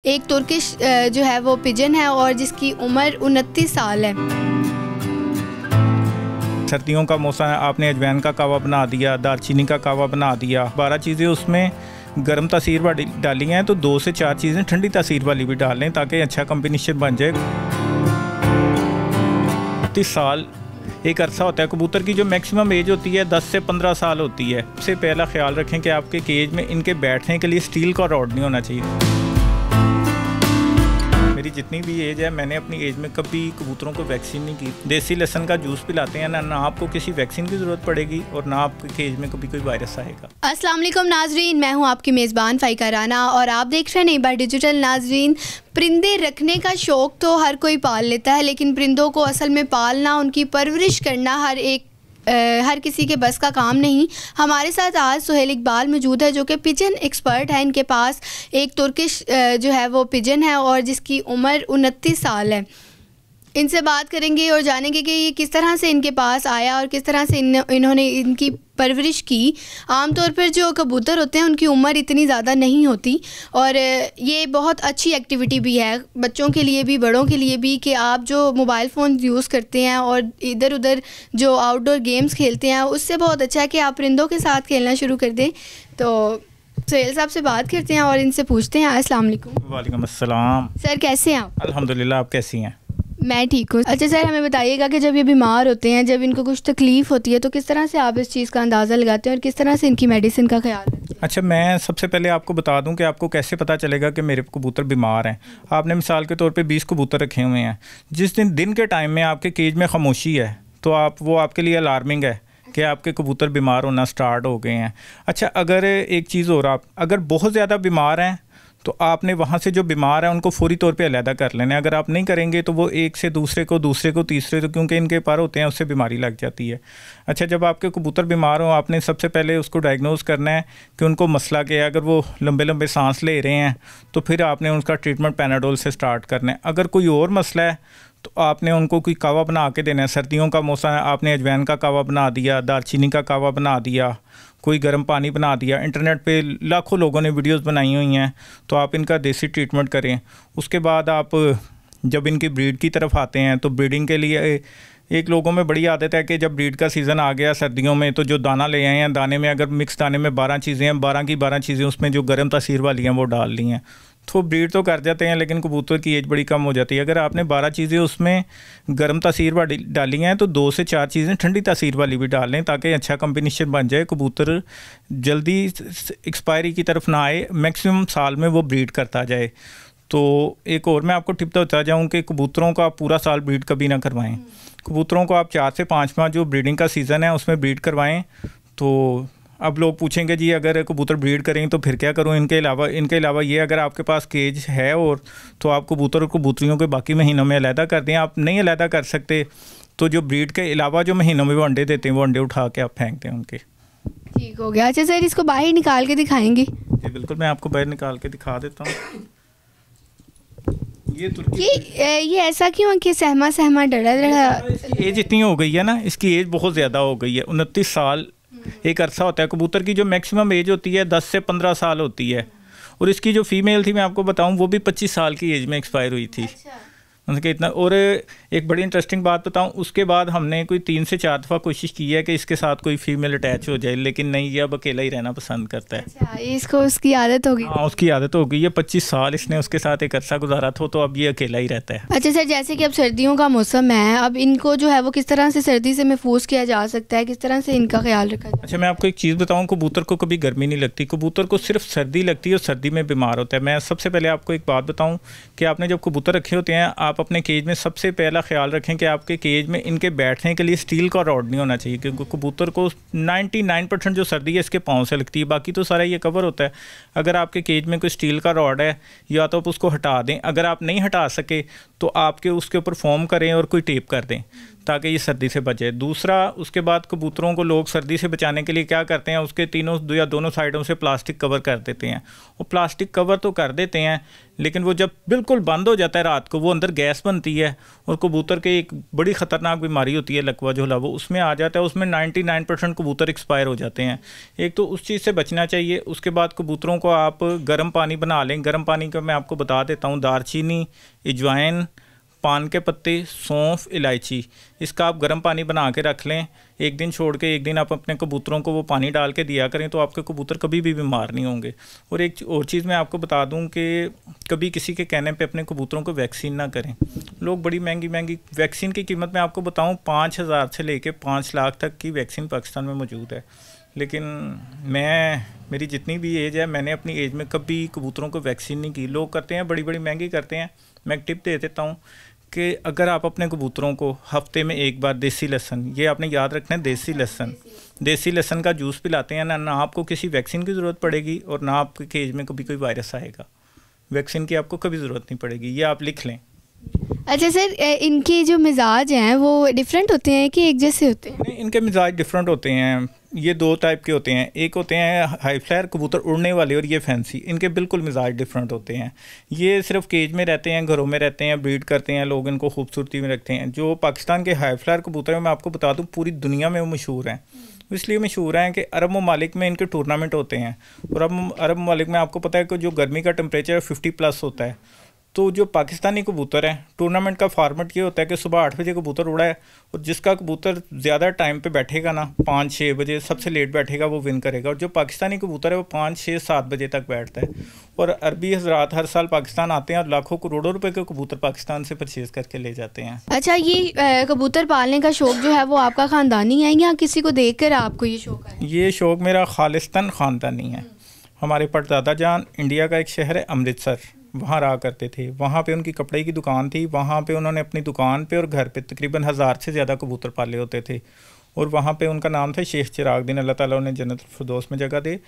एक तुर्किश जो है वो पिजन है और जिसकी उम्र 29 साल है। सर्दियों का मौसम है, आपने अजवाइन का कहवा बना दिया, दालचीनी का कहवा बना दिया, 12 चीज़ें उसमें गर्म तासीर वाली डाली हैं, तो 2 से 4 चीज़ें ठंडी तासीर वाली भी डाल लें ताकि अच्छा कम्बिनेशन बन जाए। 30 साल एक अरसा होता है। कबूतर की जो मैक्सिमम एज होती है 10 से 15 साल होती है। सबसे पहला ख्याल रखें कि आपके केज में इनके बैठने के लिए स्टील का रॉड नहीं होना चाहिए। मेरी जितनी भी एज है, मैंने अपनी एज में कभी कबूतरों को वैक्सीन नहीं की। देसी लहसुन का जूस पिलाते हैं, ना आपको किसी वैक्सीन की ज़रूरत पड़ेगी और ना आपके केज में कभी कोई वायरस आएगा। अस्सलाम वालेकुम नाजरीन, मैं हूं आपकी मेज़बान फ़ाइका राना और आप देख रहे हैं नई बार डिजिटल। नाजरीन, परिंदे रखने का शौक़ तो हर कोई पाल लेता है, लेकिन परिंदों को असल में पालना, उनकी परवरिश करना हर किसी के बस का काम नहीं। हमारे साथ आज सुहेल इकबाल मौजूद है जो कि पिजन एक्सपर्ट है। इनके पास एक तुर्किश जो है वो पिजन है और जिसकी उम्र 29 साल है। इनसे बात करेंगे और जानेंगे कि ये किस तरह से इनके पास आया और किस तरह से इन्होंने इनकी परवरिश की। आमतौर पर जो कबूतर होते हैं उनकी उम्र इतनी ज़्यादा नहीं होती और ये बहुत अच्छी एक्टिविटी भी है बच्चों के लिए भी, बड़ों के लिए भी, कि आप जो मोबाइल फ़ोन यूज़ करते हैं और इधर उधर जो आउटडोर गेम्स खेलते हैं, उससे बहुत अच्छा है कि आप परिंदों के साथ खेलना शुरू कर दें। तो सुहेल साहब से बात करते हैं और इनसे पूछते हैं। अस्सलाम वालेकुम। वालेकुम अस्सलाम। सर, कैसे हैं आप? अल्हम्दुलिल्लाह, आप कैसी हैं? मैं ठीक हूँ। अच्छा सर, हमें बताइएगा कि जब ये बीमार होते हैं, जब इनको कुछ तकलीफ़ होती है, तो किस तरह से आप इस चीज़ का अंदाज़ा लगाते हैं और किस तरह से इनकी मेडिसिन का ख्याल रखते हैं? अच्छा, मैं सबसे पहले आपको बता दूं कि आपको कैसे पता चलेगा कि मेरे कबूतर बीमार हैं। आपने मिसाल के तौर पे 20 कबूतर रखे हुए हैं। जिस दिन के टाइम में आपके केज में खामोशी है तो वो आपके लिए अलार्मिंग है कि आपके कबूतर बीमार होना स्टार्ट हो गए हैं। अच्छा, अगर एक चीज़ और, आप अगर बहुत ज़्यादा बीमार हैं तो आपने वहाँ से जो बीमार है उनको फौरी तौर पे अलहदा कर लेना है। अगर आप नहीं करेंगे तो वो एक से दूसरे को तीसरे, तो क्योंकि इनके पर होते हैं उससे बीमारी लग जाती है। अच्छा, जब आपके कबूतर बीमार हो, आपने सबसे पहले उसको डायग्नोज करना है कि उनको मसला क्या है। अगर वो लंबे लंबे सांस ले रहे हैं तो फिर आपने उनका ट्रीटमेंट पैनाडोल से स्टार्ट करना है। अगर कोई और मसला है तो आपने उनको कोई कहवा बना के देना है। सर्दियों का मौसम है, आपने अजवाइन का कहवा बना दिया, दालचीनी का कहवा बना दिया, कोई गर्म पानी बना दिया। इंटरनेट पे लाखों लोगों ने वीडियोस बनाई हुई हैं, तो आप इनका देसी ट्रीटमेंट करें। उसके बाद आप जब इनकी ब्रीड की तरफ आते हैं तो ब्रीडिंग के लिए एक लोगों में बड़ी आदत है कि जब ब्रीड का सीज़न आ गया सर्दियों में, तो जो दाना ले आए हैं, दाने में अगर मिक्स दाने में 12 चीज़ें हैं, 12 की 12 चीज़ें उसमें जो गर्म तासीर वाली हैं वो डाल ली हैं, तो ब्रीड तो कर जाते हैं लेकिन कबूतर की एज बड़ी कम हो जाती है। अगर आपने 12 चीज़ें उसमें गर्म तासीर वाली डाली हैं तो 2 से 4 चीज़ें ठंडी तासीर वाली भी डाल लें ताकि अच्छा कम्बिनेशन बन जाए, कबूतर जल्दी एक्सपायरी की तरफ ना आए, मैक्सिमम साल में वो ब्रीड करता जाए। तो एक और मैं आपको टिप बता जाऊँ कि कबूतरों का पूरा साल ब्रीड कभी ना करवाएं। कबूतरों को आप 4 से 5 माह जो ब्रीडिंग का सीज़न है उसमें ब्रीड करवाएं। तो अब लोग पूछेंगे जी अगर कबूतर ब्रीड करें तो फिर क्या करूं। इनके अलावा ये, अगर आपके पास केज है और तो आप कबूतर और कबूतरियों के बाकी महीनों में अलहदा कर दें। आप नहीं अलहदा कर सकते तो जो ब्रीड के अलावा जो महीनों में वो अंडे देते हैं वो अंडे उठा के आप फेंक दें उनके। ठीक हो गया। अच्छा सर, इसको बाहर निकाल के दिखाएंगे? जी बिल्कुल, मैं आपको बाहर निकाल के दिखा देता हूँ। ये ऐसा क्यों कि सहमा डरा एज इतनी हो गई है ना, इसकी एज बहुत ज़्यादा हो गई है। 29 साल एक अरसा होता है। कबूतर की जो मैक्सिमम एज होती है 10 से 15 साल होती है और इसकी जो फीमेल थी, मैं आपको बताऊं, वो भी 25 साल की एज में एक्सपायर हुई थी। उनके इतना। और एक बड़ी इंटरेस्टिंग बात बताऊं, उसके बाद हमने कोई 3 से 4 दफ़ा कोशिश की है कि इसके साथ कोई फीमेल अटैच हो जाए, लेकिन नहीं, ये अब अकेला ही रहना पसंद करता है। अच्छा, इसको उसकी आदत हो गई? हाँ, उसकी आदत हो गई है। 25 साल इसने उसके साथ एक अरसा गुजारा था, तो अब ये अकेला ही रहता है। अच्छा सर, जैसे कि अब सर्दियों का मौसम है, अब इनको जो है वो किस तरह से सर्दी से महफूज किया जा सकता है, किस तरह से इनका ख्याल रखा जाए? अच्छा, मैं आपको एक चीज़ बताऊँ, कबूतर को कभी गर्मी नहीं लगती, कबूतर को सिर्फ सर्दी लगती है और सर्दी में बीमार होता है। मैं सबसे पहले आपको एक बात बताऊँ कि आपने जब कबूतर रखे होते हैं, आप अपने केज में सबसे पहला ख्याल रखें कि आपके केज में इनके बैठने के लिए स्टील का रॉड नहीं होना चाहिए, क्योंकि कबूतर को 99% जो सर्दी है इसके पाँव से लगती है, बाकी तो सारा ये कवर होता है। अगर आपके केज में कोई स्टील का रॉड है या तो आप उसको हटा दें, अगर आप नहीं हटा सके तो आपके उसके ऊपर फोम करें और कोई टेप कर दें ताकि ये सर्दी से बचे। दूसरा, उसके बाद कबूतरों को लोग सर्दी से बचाने के लिए क्या करते हैं, उसके तीनों या दोनों साइडों से प्लास्टिक कवर कर देते हैं। वो प्लास्टिक कवर तो कर देते हैं, लेकिन वो जब बिल्कुल बंद हो जाता है रात को, वो अंदर गैस बनती है और कबूतर के एक बड़ी ख़तरनाक बीमारी होती है लकवा झोला, वो उसमें आ जाता है। उसमें 99% कबूतर एक्सपायर हो जाते हैं। एक तो उस चीज़ से बचना चाहिए। उसके बाद कबूतरों को आप गर्म पानी बना लें। गर्म पानी का मैं आपको बता देता हूँ, दालचीनी, अजवाइन, पान के पत्ते, सौंफ, इलायची, इसका आप गर्म पानी बना के रख लें। एक दिन छोड़ के एक दिन आप अपने कबूतरों को वो पानी डाल के दिया करें, तो आपके कबूतर कभी भी बीमार नहीं होंगे। और एक और चीज़ मैं आपको बता दूं कि कभी किसी के कहने पे अपने कबूतरों को वैक्सीन ना करें। लोग बड़ी महंगी महंगी वैक्सीन की कीमत मैं आपको बताऊं 5,000 से लेके 5 लाख तक की वैक्सीन पाकिस्तान में मौजूद है। लेकिन मेरी जितनी भी एज है, मैंने अपनी एज में कभी कबूतरों को वैक्सीन नहीं की। लोग करते हैं, बड़ी बड़ी महंगी करते हैं। मैं एक टिप दे देता हूँ कि अगर आप अपने कबूतरों को हफ्ते में एक बार देसी लहसुन, ये आपने याद रखना है, देसी लहसुन का जूस पिलाते हैं ना आपको किसी वैक्सीन की ज़रूरत पड़ेगी और ना आपके केज में कभी कोई वायरस आएगा। वैक्सीन की आपको कभी ज़रूरत नहीं पड़ेगी, ये आप लिख लें। अच्छा सर, इनके जो मिजाज हैं वो डिफरेंट होते हैं कि एक जैसे होते हैं? नहीं, इनके मिजाज डिफरेंट होते हैं। ये 2 टाइप के होते हैं। एक होते हैं हाई फ्लायर कबूतर उड़ने वाले, और ये फैंसी। इनके बिल्कुल मिजाज डिफरेंट होते हैं। ये सिर्फ केज में रहते हैं, घरों में रहते हैं, ब्रीड करते हैं, लोग इनको खूबसूरती में रखते हैं। जो पाकिस्तान के हाई फ्लायर कबूतर हैं, मैं आपको बता दूं पूरी दुनिया में वो मशहूर हैं। इसलिए मशहूर हैं कि अरब ममालिक में इनके टूर्नामेंट होते हैं। और अब अरब ममालिक में आपको पता है कि जो गर्मी का टेम्परेचर 50+ होता है, तो जो पाकिस्तानी कबूतर है, टूर्नामेंट का फॉर्मेट ये होता है कि सुबह 8 बजे कबूतर उड़ा है, और जिसका कबूतर ज़्यादा टाइम पे बैठेगा ना, 5-6 बजे सबसे लेट बैठेगा, वो विन करेगा। और जो पाकिस्तानी कबूतर है वो 5-6-7 बजे तक बैठता है। और अरबी हज़रात हर साल पाकिस्तान आते हैं और लाखों करोड़ों रुपए के कबूतर पाकिस्तान से परचेज़ करके ले जाते हैं। अच्छा, ये कबूतर पालने का शौक़ जो है वो आपका ख़ानदानी है या किसी को देख कर आपको ये शौक़ है? ये शौक़ मेरा खालिस्तान ख़ानदानी है। हमारे परदादा जान इंडिया का एक शहर है अमृतसर, वहाँ रहा करते थे। वहाँ पे उनकी कपड़े की दुकान थी। वहाँ पे उन्होंने अपनी दुकान पे और घर पे तकरीबन 1000 से ज़्यादा कबूतर पाले होते थे। और वहाँ पे उनका नाम था शेख चिरागुद्दीन, अल्लाह ताला उन्हें जन्नत फिरदौस में जगह दे।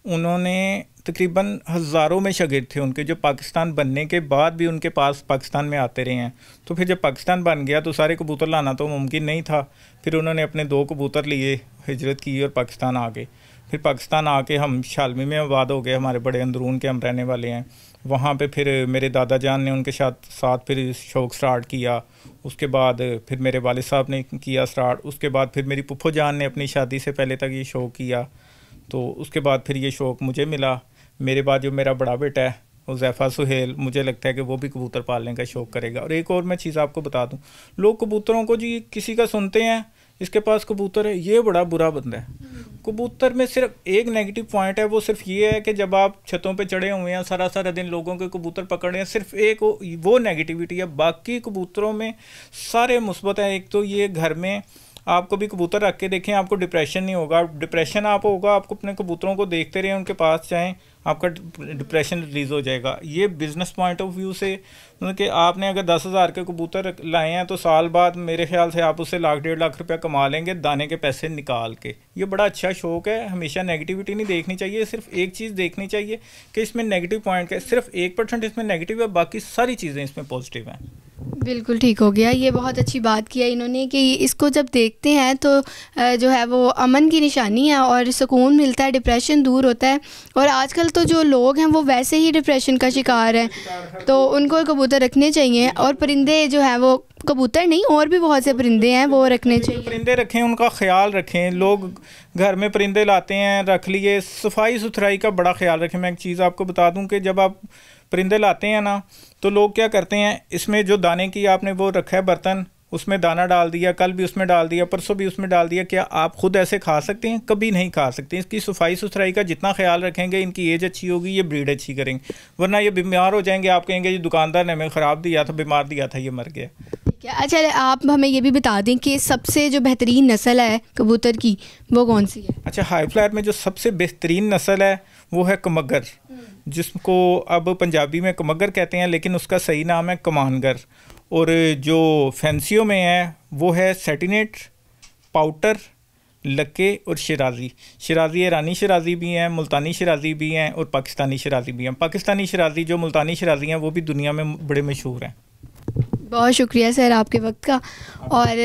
उन्होंने तकरीबन हज़ारों में शागिर्द थे उनके, जो पाकिस्तान बनने के बाद भी उनके पास पाकिस्तान में आते रहे हैं। तो फिर जब पाकिस्तान बन गया तो सारे कबूतर लाना तो मुमकिन नहीं था। फिर उन्होंने अपने 2 कबूतर लिए, हिजरत की और पाकिस्तान आ गए। फिर पाकिस्तान आके हम शालमी में आबाद हो गए। हमारे बड़े अंदरून के हम रहने वाले हैं। वहाँ पे फिर मेरे दादा जान ने उनके साथ फिर शौक़ स्टार्ट किया। उसके बाद फिर मेरे वालिद साहब ने किया स्टार्ट। उसके बाद फिर मेरी पुप्पो जान ने अपनी शादी से पहले तक ये शौक़ किया। तो उसके बाद फिर ये शौक़ मुझे मिला। मेरे बाद जो मेरा बड़ा बेटा है हुज़ैफ़ा सुहेल, मुझे लगता है कि वो भी कबूतर पालने का शौक़ करेगा। और एक और मैं चीज़ आपको बता दूँ, लोग कबूतरों को जी किसी का सुनते हैं, इसके पास कबूतर है, ये बड़ा बुरा बंदा है। कबूतर में सिर्फ एक नेगेटिव पॉइंट है, वो सिर्फ ये है कि जब आप छतों पे चढ़े हुए हैं सारा दिन लोगों के कबूतर पकड़ रहे हैं, सिर्फ एक वो नेगेटिविटी है। बाकी कबूतरों में सारे मुस्बत है। एक तो ये घर में आप कभी कबूतर रख के देखें, आपको डिप्रेशन नहीं होगा। डिप्रेशन आप होगा, आपको अपने कबूतरों को देखते रहें, उनके पास जाएं, आपका डिप्रेशन रिलीज़ हो जाएगा। ये बिज़नेस पॉइंट ऑफ व्यू से, मतलब कि आपने अगर 10,000 के कबूतर लाए हैं तो साल बाद मेरे ख्याल से आप उससे 1-1.5 लाख रुपया कमा लेंगे दाने के पैसे निकाल के। ये बड़ा अच्छा शौक़ है। हमेशा नेगेटिविटी नहीं देखनी चाहिए, सिर्फ एक चीज़ देखनी चाहिए कि इसमें नेगेटिव पॉइंट है। सिर्फ 1% इसमें नेगेटिव है, बाकी सारी चीज़ें इसमें पॉजिटिव हैं। बिल्कुल ठीक हो गया। ये बहुत अच्छी बात किया इन्होंने कि इसको जब देखते हैं तो जो है वो अमन की निशानी है और सुकून मिलता है, डिप्रेशन दूर होता है। और आजकल तो जो लोग हैं वो वैसे ही डिप्रेशन का शिकार हैं, तो उनको कबूतर रखने चाहिए। और परिंदे जो है वो, कबूतर नहीं और भी बहुत से परिंदे हैं, वो रखने चाहिए। परिंदे रखें, उनका ख्याल रखें। लोग घर में परिंदे लाते हैं, रख लिए, सफाई सुथराई का बड़ा ख्याल रखें। मैं एक चीज़ आपको बता दूं कि जब आप परिंदे लाते हैं ना, तो लोग क्या करते हैं, इसमें जो दाने की आपने वो रखा है बर्तन, उसमें दाना डाल दिया, कल भी उसमें डाल दिया, परसों भी उसमें डाल दिया। क्या आप खुद ऐसे खा सकते हैं? कभी नहीं खा सकते। इसकी सफाई सुथराई का जितना ख्याल रखेंगे, इनकी एज अच्छी होगी, ये ब्रीड अच्छी करेंगे, वरना ये बीमार हो जाएंगे। आप कहेंगे ये दुकानदार ने हमें ख़राब दिया था, बीमार दिया था, ये मर गया। अच्छा, आप हमें ये भी बता दें कि सबसे जो बेहतरीन नस्ल है कबूतर की वो कौन सी है? अच्छा, हाई फ्लायर में जो सबसे बेहतरीन नस्ल है वो है कमगर, जिसको अब पंजाबी में कमगर कहते हैं, लेकिन उसका सही नाम है कमानगर। और जो फैंसियों में है वो है सेटिनेट, पाउटर, लक्के और शिराजी। शिराजी ईरानी शिराजी भी हैं, मुल्तानी शिराजी भी हैं और पाकिस्तानी शिराजी भी हैं। पाकिस्तानी शिराजी जो मुल्तानी शिराजी हैं वो भी दुनिया में बड़े मशहूर हैं। बहुत शुक्रिया सर आपके वक्त का। और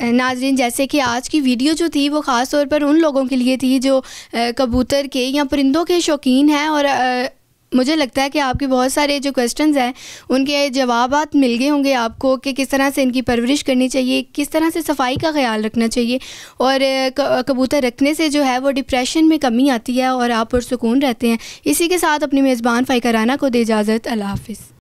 नाज़रीन, जैसे कि आज की वीडियो जो थी वो ख़ास तौर पर उन लोगों के लिए थी जो कबूतर के या परिंदों के शौकीन हैं, और मुझे लगता है कि आपके बहुत सारे जो क्वेश्चंस हैं उनके जवाबात मिल गए होंगे आपको कि किस तरह से इनकी परवरिश करनी चाहिए, किस तरह से सफाई का ख्याल रखना चाहिए, और कबूतर रखने से जो है वो डिप्रेशन में कमी आती है और आप पुरसुकून रहते हैं। इसी के साथ अपनी मेज़बान फ़ाइका राना को दे इजाज़त। अल्लाह हाफ़िज़।